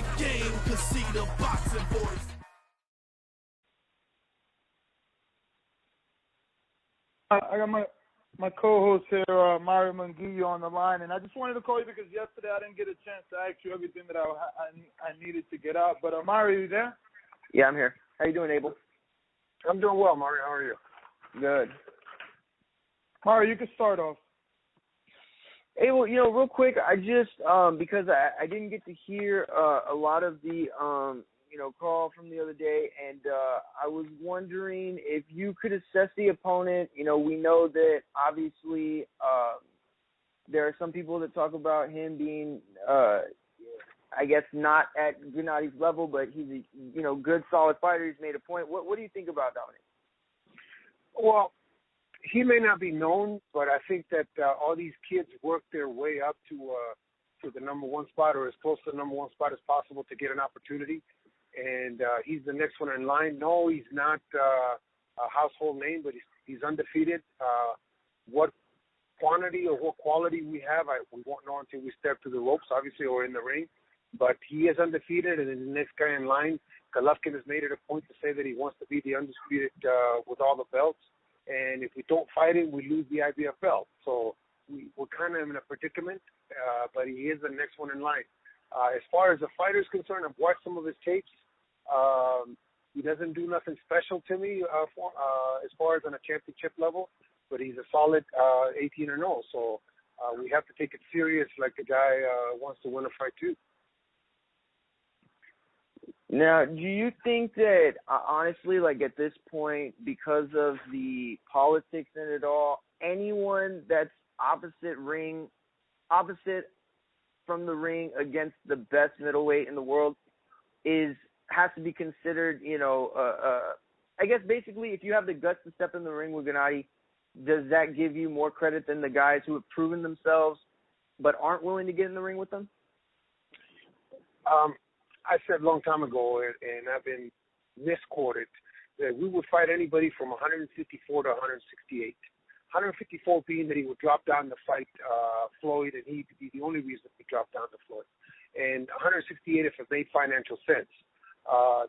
the game can see the boxing voice. I got my co-host here, Mario Munguia, on the line, and I just wanted to call you because yesterday I didn't get a chance to ask you everything that I needed to get out. But Mario, you there? Yeah, I'm here. How you doing, Abel? I'm doing well, Mario. How are you? Good. Mario, you can start off. Abel, real quick, I just because I didn't get to hear a lot of the call from the other day, and I was wondering if you could assess the opponent. We know that obviously there are some people that talk about him being, I guess, not at Gennadi's level, but he's a good, solid fighter. He's made a point. What do you think about Dominic? Well, he may not be known, but I think that all these kids work their way up to the number one spot or as close to the number one spot as possible to get an opportunity. And he's the next one in line. No, he's not a household name, but he's undefeated. What quantity or what quality we have, we won't know until we step through the ropes, obviously, or in the ring. But he is undefeated, and the next guy in line, Golovkin, has made it a point to say that he wants to be the undisputed with all the belts. And if we don't fight him, we lose the IBF belt. So we're kind of in a predicament, but he is the next one in line. As far as the fighter is concerned, I've watched some of his tapes. He doesn't do nothing special to me as far as on a championship level, but he's a solid 18-0. So we have to take it serious like the guy wants to win a fight too. Now, do you think that, honestly, like at this point, because of the politics in it all, anyone that's opposite from the ring against the best middleweight in the world has to be considered, I guess basically if you have the guts to step in the ring with Gennady, does that give you more credit than the guys who have proven themselves but aren't willing to get in the ring with them? I said a long time ago, and I've been misquoted, that we would fight anybody from 154 to 168. 154 being that he would drop down to fight Floyd, and he'd be the only reason he dropped down to Floyd. And 168 if it made financial sense.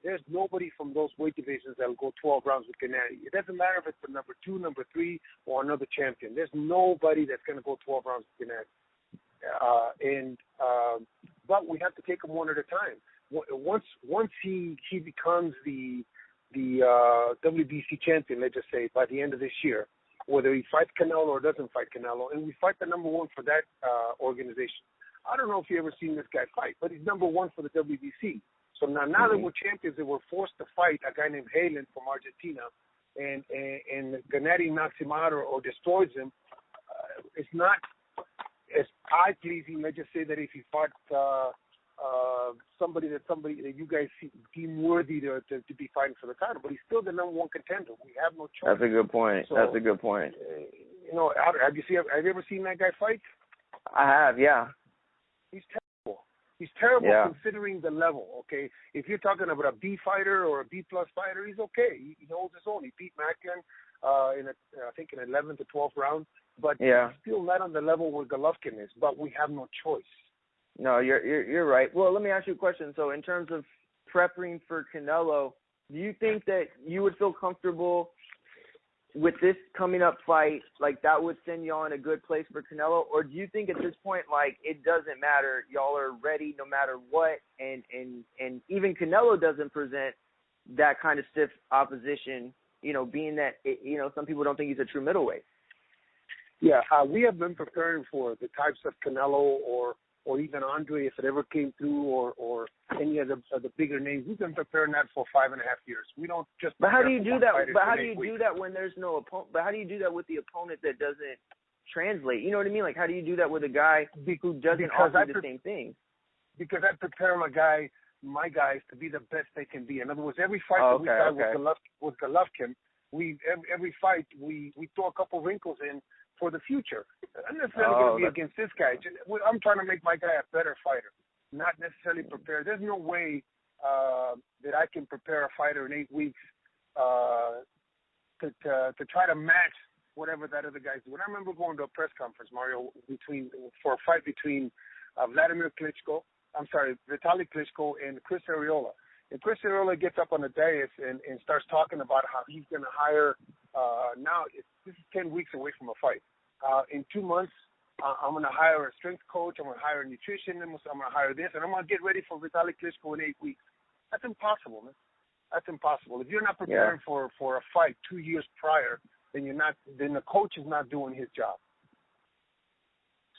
There's nobody from those weight divisions that will go 12 rounds with Gennady. It doesn't matter if it's the number 2, number 3, or another champion. There's nobody that's going to go 12 rounds with Gennady. But we have to take him one at a time. Once he becomes the WBC champion, let's just say, by the end of this year, whether he fights Canelo or doesn't fight Canelo, and we fight the number one for that organization. I don't know if you ever seen this guy fight, but he's number one for the WBC. So now that we're champions and we're forced to fight a guy named Halen from Argentina, and Gennady knocks him out or destroys him, it's not as eye-pleasing. Let's just say that if he fought somebody that you guys deem worthy to be fighting for the title, but he's still the number one contender. We have no choice. That's a good point. So, that's a good point. Have you ever seen that guy fight? I have, yeah. He's terrible. He's terrible considering the level. Okay, if you're talking about a B fighter or a B plus fighter, he's okay. He holds his own. He beat Macklin I think in 11th to 12th round, but he's still not on the level where Golovkin is. But we have no choice. No, you're right. Well, let me ask you a question. So in terms of prepping for Canelo, do you think that you would feel comfortable with this coming up fight, like that would send y'all in a good place for Canelo? Or do you think at this point, like, it doesn't matter, y'all are ready no matter what, and even Canelo doesn't present that kind of stiff opposition, being that, some people don't think he's a true middleweight? Yeah, we have been preparing for the types of Canelo or even Andre, if it ever came through, or any of the bigger names. We've been preparing that for 5.5 years. We don't just. But how do you do that? But how do you do that when there's no opponent? But how do you do that with the opponent that doesn't translate? You know what I mean? Like, how do you do that with a guy who doesn't offer the same thing? Because I prepare my guys to be the best they can be. In other words, every fight that we fight with Golovkin, every fight we throw a couple wrinkles in for the future. I'm not necessarily going to be against this guy. I'm trying to make my guy a better fighter, not necessarily prepare. There's no way that I can prepare a fighter in 8 weeks to try to match whatever that other guy's doing. I remember going to a press conference, Mario, for a fight between Vladimir Klitschko Vitaly Klitschko and Chris Arreola. And Chris Arreola gets up on the dais and starts talking about how he's going to hire. This is 10 weeks away from a fight. In 2 months, I'm going to hire a strength coach. I'm going to hire a nutritionist. I'm going to hire this, and I'm going to get ready for Vitaly Klitschko in 8 weeks. That's impossible, man. That's impossible. If you're not preparing for a fight 2 years prior, then the coach is not doing his job.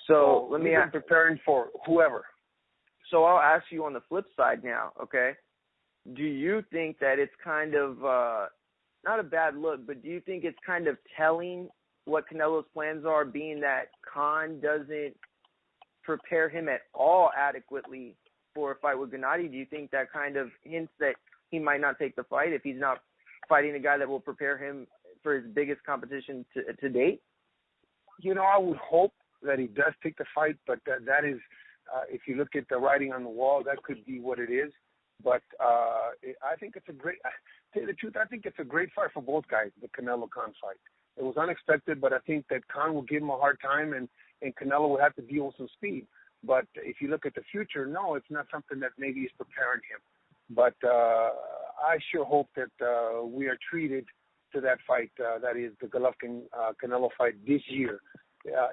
So let me ask, preparing for whoever. So I'll ask you on the flip side now, okay? Do you think that it's kind of not a bad look, but do you think it's kind of telling what Canelo's plans are, being that Khan doesn't prepare him at all adequately for a fight with Gennady? Do you think that kind of hints that he might not take the fight if he's not fighting a guy that will prepare him for his biggest competition to date? I would hope that he does take the fight, but that is, if you look at the writing on the wall, that could be what it is. But I think it's a great, to tell you the truth, I think it's a great fight for both guys, the Canelo-Khan fight. It was unexpected, but I think that Khan will give him a hard time, and Canelo will have to deal with some speed. But if you look at the future, no, it's not something that maybe is preparing him. But I sure hope that we are treated to that fight, that is the Golovkin-Canelo fight this year.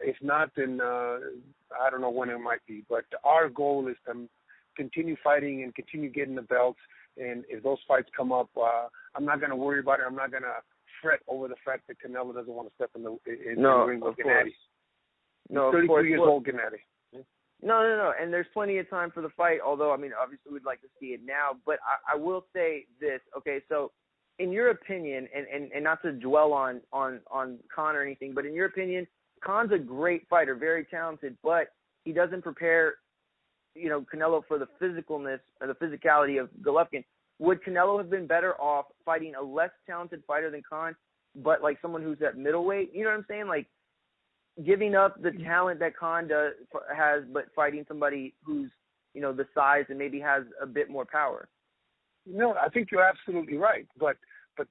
If not, then I don't know when it might be. But our goal is to continue fighting and continue getting the belts. And if those fights come up, I'm not going to worry about it. I'm not going to fret over the fact that Canelo doesn't want to step in the ring with Gennady. No, 33 years old, Gennady. No. And there's plenty of time for the fight, although, I mean, obviously we'd like to see it now. But I will say this, okay, so in your opinion, and not to dwell on Khan or anything, but in your opinion, Khan's a great fighter, very talented, but he doesn't prepare, Canelo for the physicalness or the physicality of Golovkin. Would Canelo have been better off fighting a less talented fighter than Khan, but like someone who's at middleweight? You know what I'm saying? Like giving up the talent that Khan has, but fighting somebody who's, the size and maybe has a bit more power. No, I think you're absolutely right. But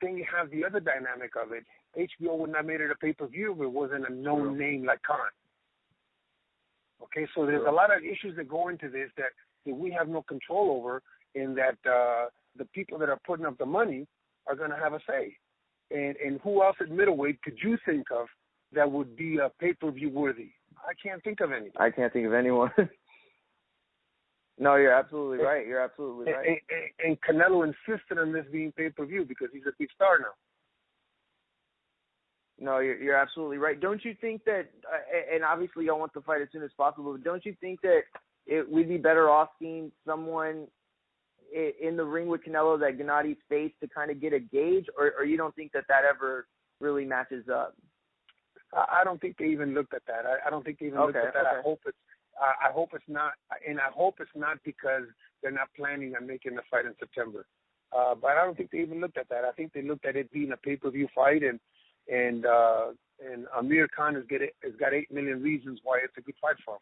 then you have the other dynamic of it. HBO would not have made it a pay-per-view if it wasn't a known name like Khan. Okay, so there's a lot of issues that go into this that we have no control over, in that the people that are putting up the money are going to have a say. And who else at middleweight could you think of that would be a pay-per-view worthy? I can't think of any. I can't think of anyone. No, you're absolutely right. You're absolutely right. And Canelo insisted on this being pay-per-view because he's a big star now. No, you're absolutely right. Don't you think that, and obviously y'all want the fight as soon as possible, but don't you think that we'd be better off seeing someone in the ring with Canelo that Gennady's faced to kind of get a gauge, or you don't think that ever really matches up? I don't think they even looked at that. I don't think they even looked at that. Okay. I hope it's not, and I hope it's not because they're not planning on making the fight in September. But I don't think they even looked at that. I think they looked at it being a pay-per-view fight, and Amir Khan has got 8 million reasons why it's a good fight for him.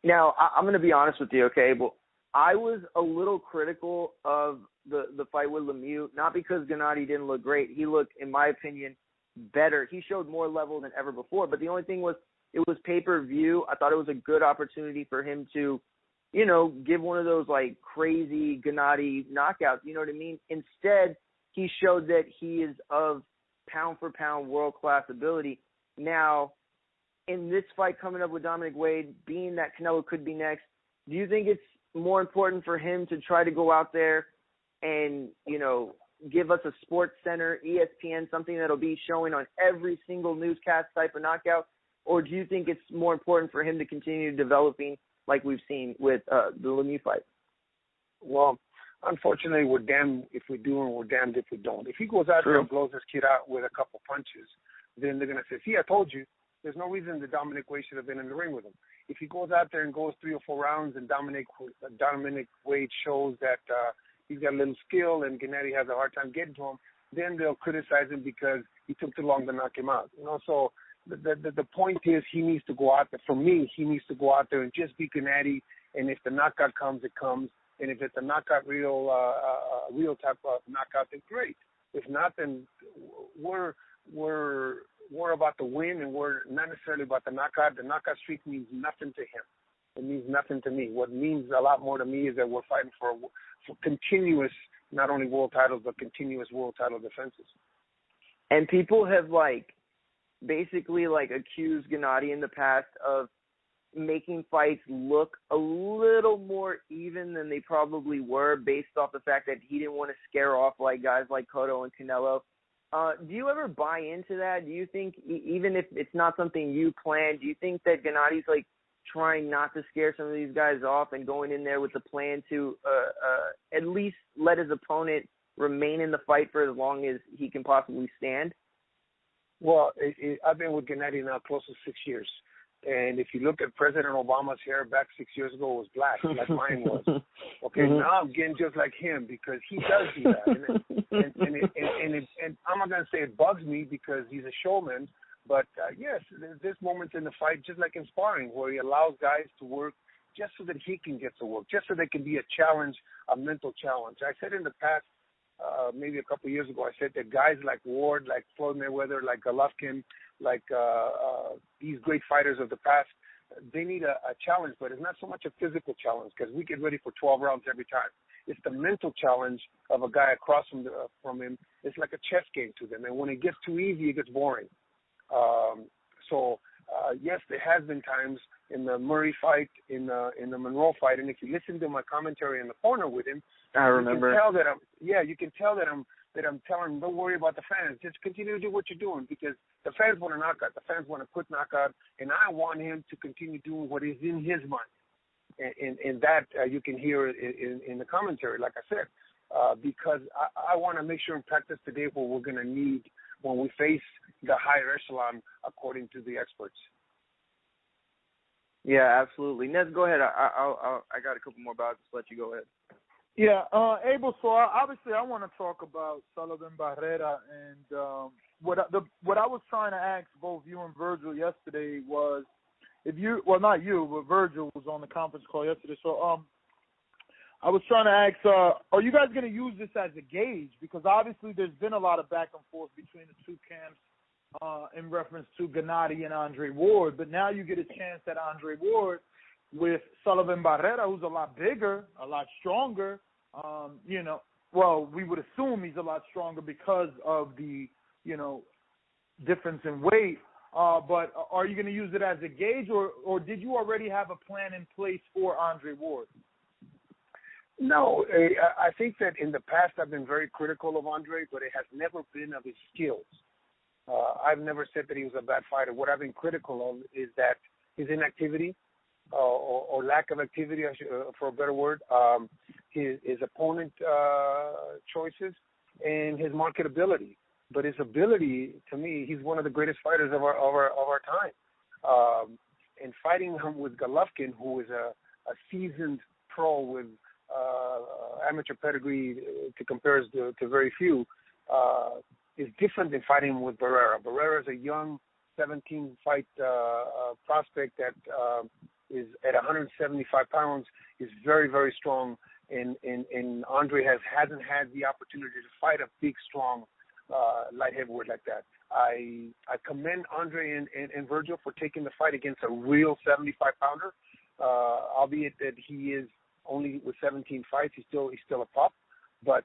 Now, I'm going to be honest with you, okay? Well, I was a little critical of the fight with Lemieux, not because Gennady didn't look great. He looked, in my opinion, better. He showed more level than ever before. But the only thing was, it was pay-per-view. I thought it was a good opportunity for him to, give one of those, like, crazy Gennady knockouts. You know what I mean? Instead, he showed that he is of pound-for-pound world-class ability. Now, in this fight coming up with Dominic Wade, being that Canelo could be next, do you think it's more important for him to try to go out there and, give us a Sports Center, ESPN, something that'll be showing on every single newscast type of knockout? Or do you think it's more important for him to continue developing like we've seen with the Lemieux fight? Well, unfortunately, we're damned if we do and we're damned if we don't. If he goes out there and blows this kid out with a couple punches, then they're going to say, see, I told you. There's no reason that Dominic Wade should have been in the ring with him. If he goes out there and goes 3 or 4 rounds and Dominic Wade shows that he's got a little skill and Gennady has a hard time getting to him, then they'll criticize him because he took too long to knock him out. So the point is he needs to go out there. For me, he needs to go out there and just beat Gennady, and if the knockout comes, it comes. And if it's a knockout, real type of knockout, then great. If not, then we're about to win, and we're not necessarily about the knockout. The knockout streak means nothing to him. it means nothing to me. What means a lot more to me is that we're fighting for continuous, not only world titles, but continuous world title defenses. And people have, basically, accused Gennady in the past of making fights look a little more even than they probably were, based off the fact that he didn't want to scare off guys like Cotto and Canelo. Do you ever buy into that? Do you think, even if it's not something you plan, do you think that Gennady's trying not to scare some of these guys off and going in there with the plan to at least let his opponent remain in the fight for as long as he can possibly stand? Well, I've been with Gennady now close to 6 years. And if you look at President Obama's hair back 6 years ago, it was black, like mine was. Okay, now I'm getting just like him because he does do that. And I'm not going to say it bugs me because he's a showman, but yes, there's moments in the fight, just like in sparring, where he allows guys to work just so that he can get to work, just so they can be a challenge, a mental challenge. I said in the past, maybe a couple of years ago, I said that guys like Ward, like Floyd Mayweather, like Golovkin, like these great fighters of the past, they need a challenge, but it's not so much a physical challenge because we get ready for 12 rounds every time. It's the mental challenge of a guy across from him. It's like a chess game to them, and when it gets too easy, it gets boring. Yes, there has been times in the Murray fight, in the Monroe fight, and if you listen to my commentary in the corner with him, I remember. You can tell that I'm telling him, don't worry about the fans. Just continue to do what you're doing because the fans want a knockout. The fans want a quick knockout, and I want him to continue doing what is in his mind. And that you can hear in the commentary, like I said, because I want to make sure in practice today what we're going to need when we face the higher echelon, according to the experts. Yeah, absolutely. Nez, go ahead. I got a couple more, but I'll just let you go ahead. Yeah, Abel. So obviously, I want to talk about Sullivan Barrera, and what I was trying to ask both you and Virgil yesterday was, if you, well, not you, but Virgil was on the conference call yesterday. So I was trying to ask, are you guys going to use this as a gauge? Because obviously, there's been a lot of back and forth between the two camps in reference to Gennady and Andre Ward, but now you get a chance at Andre Ward with Sullivan Barrera, who's a lot bigger, a lot stronger. Well, we would assume he's a lot stronger because of the, difference in weight. But are you going to use it as a gauge, or did you already have a plan in place for Andre Ward? No, I think that in the past I've been very critical of Andre, but it has never been of his skills. I've never said that he was a bad fighter. What I've been critical of is that his inactivity, or lack of activity, for a better word, his opponent choices, and his marketability. But his ability, to me, he's one of the greatest fighters of our time. And fighting him with Golovkin, who is a seasoned pro with amateur pedigree to compare to very few, is different than fighting him with Barrera. Barrera is a young 17-fight prospect that is at 175 pounds, is very, very strong, and Andre hasn't had the opportunity to fight a big, strong light heavyweight like that. I commend Andre and Virgil for taking the fight against a real 75-pounder, albeit that he is only with 17 fights. He's still a pup, but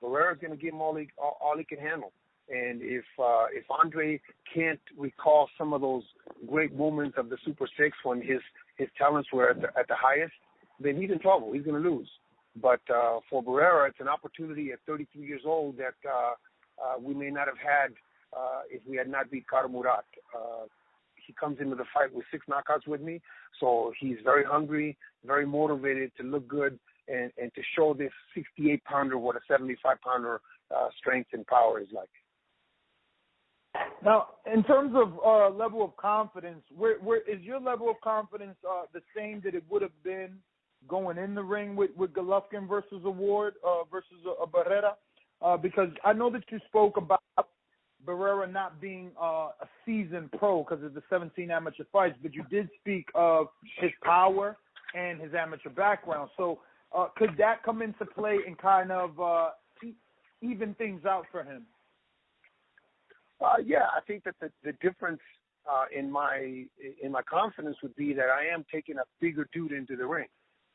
Barrera's going to give him all he can handle. And if Andre can't recall some of those great moments of the Super Six when his talents were at the highest, then he's in trouble. He's going to lose. But for Barrera, it's an opportunity at 33 years old that we may not have had if we had not beat Carter Murat. He comes into the fight with 6 knockouts with me, so he's very hungry, very motivated to look good and to show this 68-pounder what a 75-pounder strength and power is like. Now, in terms of level of confidence, where is your level of confidence the same that it would have been going in the ring with Golovkin versus a Ward versus a Barrera? Because I know that you spoke about Barrera not being a seasoned pro because of the 17 amateur fights, but you did speak of his power and his amateur background. So could that come into play and kind of even things out for him? Yeah, I think that the difference in my confidence would be that I am taking a bigger dude into the ring.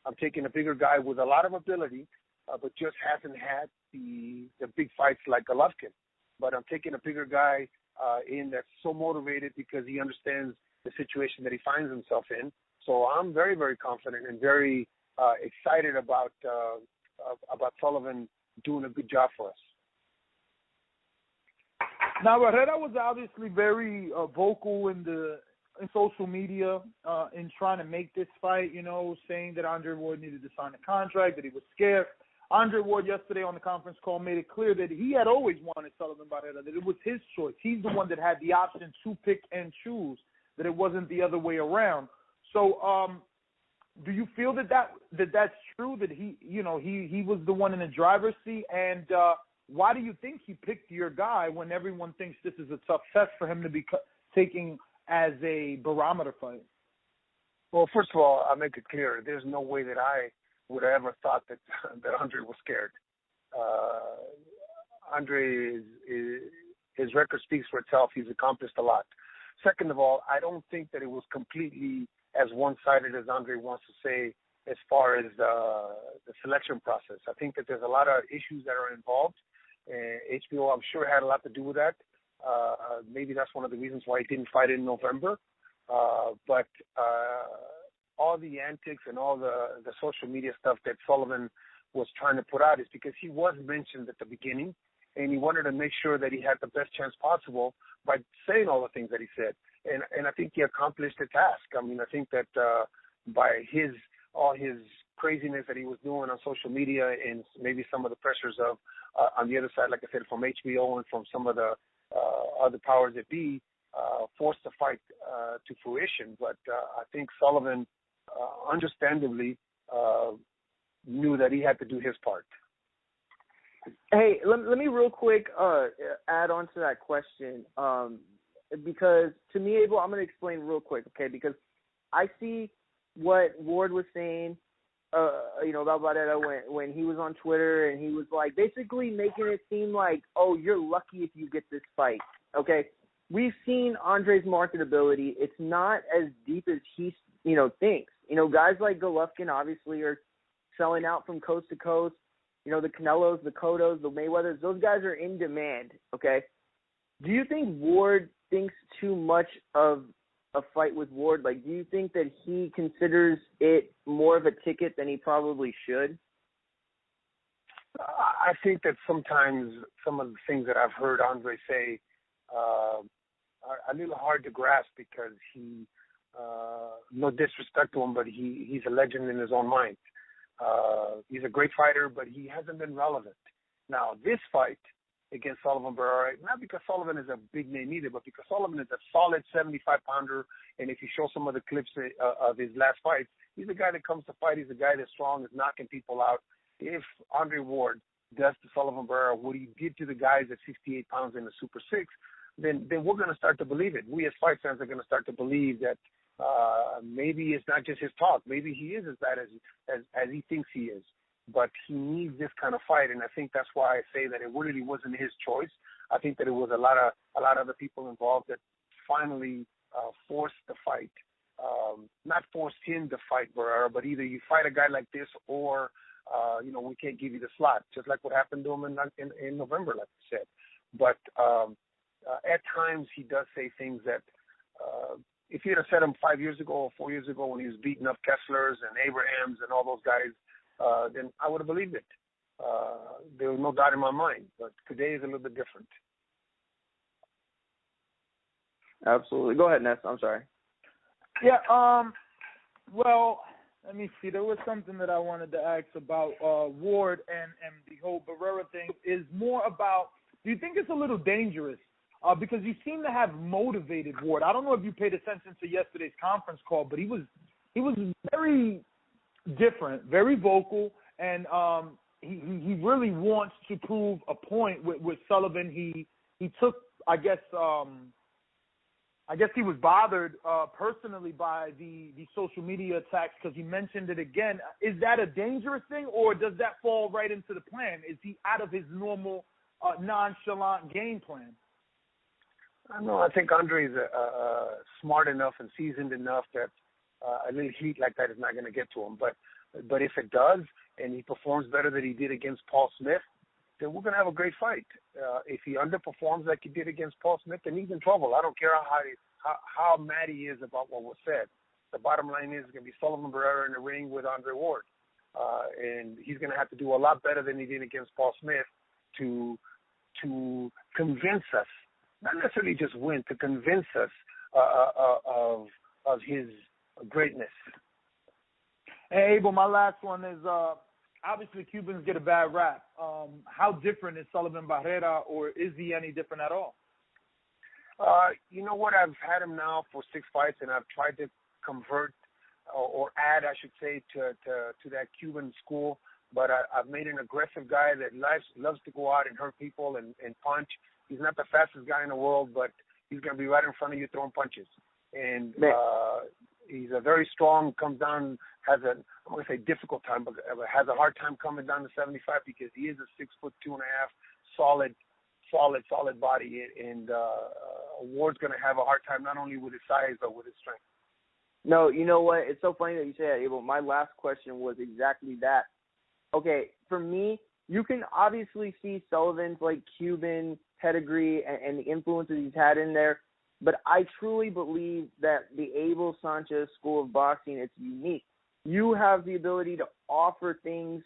I'm taking a bigger guy with a lot of ability, but just hasn't had the big fights like Golovkin. But I'm taking a bigger guy in that's so motivated because he understands the situation that he finds himself in. So I'm very, very confident and very excited about Sullivan doing a good job for us. Now, Barrera was obviously very vocal in social media in trying to make this fight, saying that Andre Ward needed to sign a contract, that he was scared. Andre Ward yesterday on the conference call made it clear that he had always wanted Sullivan Barrera, that it was his choice. He's the one that had the option to pick and choose, that it wasn't the other way around. So do you feel that's true, that he was the one in the driver's seat? And why do you think he picked your guy when everyone thinks this is a tough test for him to be taking as a barometer fight? Well, first of all, I'll make it clear. There's no way that I would have ever thought that Andre was scared. Andre, his record speaks for itself. He's accomplished a lot. Second of all, I don't think that it was completely as one-sided as Andre wants to say as far as the selection process. I think that there's a lot of issues that are involved. HBO, I'm sure, had a lot to do with that. Maybe that's one of the reasons why he didn't fight in November. But all the antics and all the social media stuff that Sullivan was trying to put out is because he was mentioned at the beginning, and he wanted to make sure that he had the best chance possible by saying all the things that he said. And I think he accomplished the task. I mean, I think that by all his craziness that he was doing on social media and maybe some of the pressures of on the other side, like I said, from HBO and from some of the other powers that be, forced the fight to fruition. But I think Sullivan, understandably, knew that he had to do his part. Hey, let me real quick add on to that question, because to me, Abel, I'm going to explain real quick, okay? Because I see what Ward was saying, about Barrera when he was on Twitter, and he was like basically making it seem like, oh, you're lucky if you get this fight, okay? We've seen Andre's marketability. It's not as deep as he, thinks. Guys like Golovkin obviously are selling out from coast to coast. The Canelos, the Cottos, the Mayweathers, those guys are in demand, okay? Do you think Ward thinks too much of a fight with Ward? Like, do you think that he considers it more of a ticket than he probably should? I think that sometimes some of the things that I've heard Andre say are a little hard to grasp because he, no disrespect to him, but he's a legend in his own mind. He's a great fighter, but he hasn't been relevant. Now, this fight against Sullivan Barrera, not because Sullivan is a big name either, but because Sullivan is a solid 75-pounder, and if you show some of the clips of his last fights, he's a guy that comes to fight. He's a guy that's strong, is knocking people out. If Andre Ward does to Sullivan Barrera what he did to the guys at 68 pounds in the Super 6, then we're going to start to believe it. We as fight fans are going to start to believe that maybe it's not just his talk. Maybe he is as bad as he thinks he is. But he needs this kind of fight, and I think that's why I say that it really wasn't his choice. I think that it was a lot of other people involved that finally forced the fight. Not forced him to fight Barrera, but either you fight a guy like this or we can't give you the slot, just like what happened to him in November, like I said. But at times he does say things that if you had said him 5 years ago or 4 years ago when he was beating up Kesslers and Abrahams and all those guys, then I would have believed it. There was no doubt in my mind. But today is a little bit different. Absolutely. Go ahead, Ness. I'm sorry. Yeah. Well, let me see. There was something that I wanted to ask about Ward and the whole Barrera thing. Is more about, do you think it's a little dangerous? Because you seem to have motivated Ward. I don't know if you paid attention to yesterday's conference call, but he was very different, very vocal, and he really wants to prove a point with Sullivan. He took, I guess he was bothered personally by the social media attacks because he mentioned it again. Is that a dangerous thing, or does that fall right into the plan? Is he out of his normal nonchalant game plan? No, I think Andre's smart enough and seasoned enough that a little heat like that is not going to get to him. But if it does, and he performs better than he did against Paul Smith, then we're going to have a great fight. If he underperforms like he did against Paul Smith, then he's in trouble. I don't care how mad he is about what was said. The bottom line is it's going to be Sullivan Barrera in the ring with Andre Ward. And he's going to have to do a lot better than he did against Paul Smith to convince us, not necessarily just win, to convince us of his greatness. Hey, Abel, my last one is obviously Cubans get a bad rap. How different is Sullivan Barrera, or is he any different at all? You know what? I've had him now for 6 fights, and I've tried to convert or add, I should say, to that Cuban school. But I've made an aggressive guy that loves to go out and hurt people and punch. He's not the fastest guy in the world, but he's going to be right in front of you throwing punches. And he's a very strong, comes down, has a, I'm going to say difficult time, but has a hard time coming down to 75 because he is a 6'2.5", solid body. And Ward's going to have a hard time not only with his size, but with his strength. No, you know what? It's so funny that you say that, Abel. My last question was exactly that. Okay, for me, you can obviously see Sullivan's like Cuban pedigree and the influences he's had in there, but I truly believe that the Abel Sanchez school of boxing, it's unique. You have the ability to offer things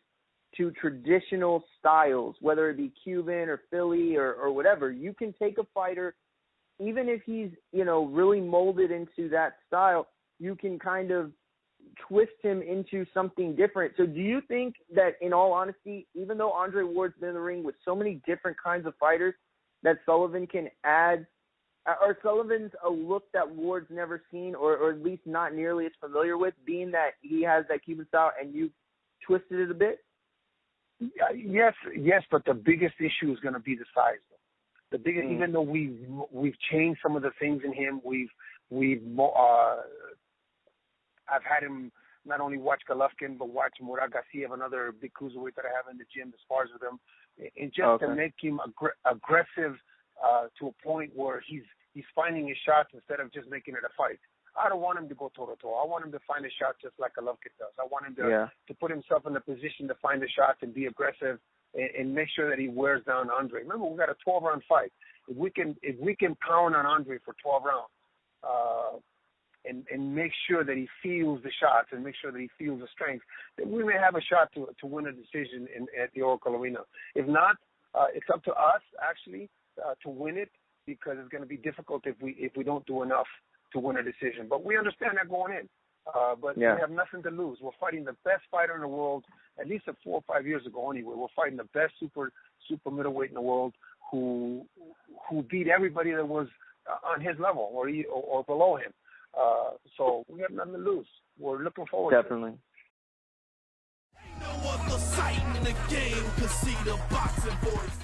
to traditional styles, whether it be Cuban or Philly or whatever. You can take a fighter, even if he's, really molded into that style, you can kind of twist him into something different. So do you think that, in all honesty, even though Andre Ward's been in the ring with so many different kinds of fighters, that Sullivan can add, or Sullivan's a look that Ward's never seen, or at least not nearly as familiar with, being that he has that Cuban style and you twisted it a bit? Yes, but the biggest issue is going to be the size. The biggest, even though we've changed some of the things in him, I've had him not only watch Golovkin, but watch Murad Garcia, another big cruiserweight that I have in the gym that spars with him, and just to make him aggressive to a point where he's finding his shots instead of just making it a fight. I don't want him to go toe-to-toe. I want him to find a shot just like Golovkin does. I want him to put himself in a position to find the shots and be aggressive and make sure that he wears down Andre. Remember, we got a 12-round fight. If we can pound on Andre for 12 rounds, and make sure that he feels the shots and make sure that he feels the strength, then we may have a shot to win a decision at the Oracle Arena. If not, it's up to us actually to win it, because it's going to be difficult if we don't do enough to win a decision. But we understand that going in. But we have nothing to lose. We're fighting the best fighter in the world, at least 4 or 5 years ago anyway. We're fighting the best super middleweight in the world who beat everybody that was on his level or below him. So we have nothing to lose. We're looking forward Definitely. to it. Ain't no other sight in the game could see the boxing voice.